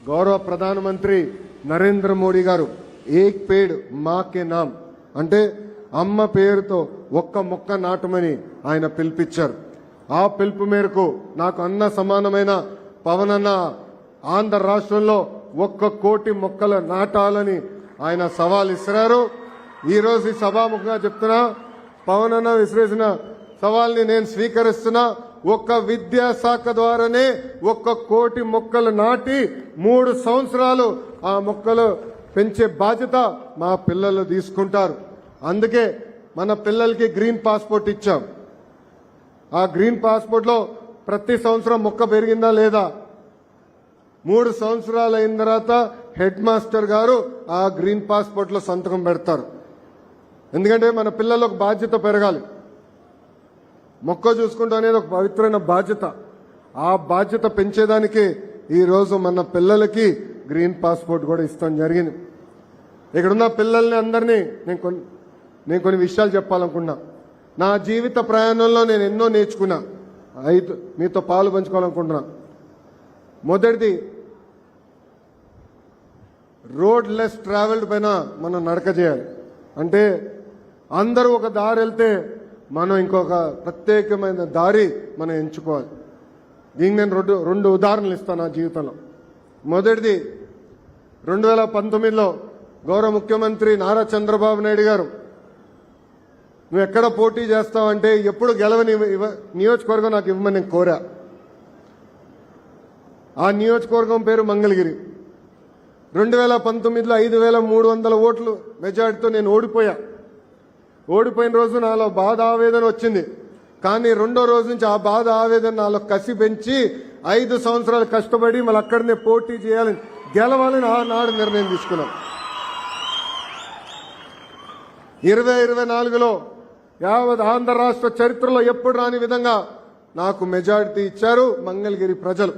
గౌరవ ప్రధానమంత్రి నరేంద్ర మోడీ గారు ఏక్ పేడ్ మా కే నామ్ అంటే అమ్మ పేరుతో ఒక్క మొక్క నాటమని ఆయన పిలిపించారు. ఆ పిలుపు మేరకు నాకు అన్న సమానమైన పవన్ అన్న ఆంధ్ర రాష్ట్రంలో 1 కోటి మొక్కలు నాటాలని ఆయన సవాల్ ఇస్తున్నారు. ఈరోజు ఈ సభాముఖంగా చెప్తున్నా, పవన్ అన్న విసిరేసిన సవాల్ని నేను స్వీకరిస్తున్నా. ఒక్క విద్యాశాఖ ద్వారానే 1 కోటి మొక్కలు నాటి 3 సంవత్సరాలు ఆ మొక్కలు పెంచే బాధ్యత మా పిల్లలు తీసుకుంటారు. అందుకే మన పిల్లలకి గ్రీన్ పాస్పోర్ట్ ఇచ్చాం. ఆ గ్రీన్ పాస్పోర్ట్ లో ప్రతి సంవత్సరం మొక్క పెరిగిందా లేదా, 3 సంవత్సరాలు అయిన తర్వాత హెడ్ మాస్టర్ గారు ఆ గ్రీన్ పాస్పోర్ట్ లో సంతకం పెడతారు. ఎందుకంటే మన పిల్లలకు బాధ్యత పెరగాలి. మొక్క చూసుకుంటూ అనేది ఒక పవిత్రమైన బాధ్యత. ఆ బాధ్యత పెంచేదానికి ఈరోజు మన పిల్లలకి గ్రీన్ పాస్పోర్ట్ కూడా ఇస్తాం జరిగింది. ఇక్కడున్న పిల్లల్ని అందరినీ నేను కొన్ని విషయాలు చెప్పాలనుకున్నా. నా జీవిత ప్రయాణంలో నేను ఎన్నో నేర్చుకున్నా, మీతో పాలు పంచుకోవాలనుకుంటున్నా. మొదటిది, రోడ్ లెస్ ట్రావెల్డ్ పైన మనం నడక చేయాలి. అంటే అందరూ ఒక దారి వెళ్తే మనం ఇంకొక ప్రత్యేకమైన దారి మనం ఎంచుకోవాలి. దీనికి నేను రెండు ఉదాహరణలు ఇస్తాను నా జీవితంలో. మొదటిది, 2019లో గౌరవ ముఖ్యమంత్రి నారా చంద్రబాబు నాయుడు గారు, నువ్వు ఎక్కడ పోటీ చేస్తావంటే ఎప్పుడు గెలవని నియోజకవర్గం నాకు ఇవ్వమని నేను కోరా. ఆ నియోజకవర్గం పేరు మంగళగిరి. 2019లో 5,300 ఓట్లు మెజార్టీతో నేను ఓడిపోయా. ఓడిపోయిన రోజు నాలో బాధ ఆవేదన వచ్చింది. కానీ రెండో రోజు నుంచి ఆ బాధ ఆవేదన నాలో కసి పెంచి 5 సంవత్సరాలు కష్టపడి మళ్ళీ అక్కడనే పోటీ చేయాలని, గెలవాలని ఆనాడు నిర్ణయం తీసుకున్నాం. 2024లో యావత్ ఆంధ్ర రాష్ట్ర చరిత్రలో ఎప్పుడు రాని విధంగా నాకు మెజారిటీ ఇచ్చారు మంగళగిరి ప్రజలు.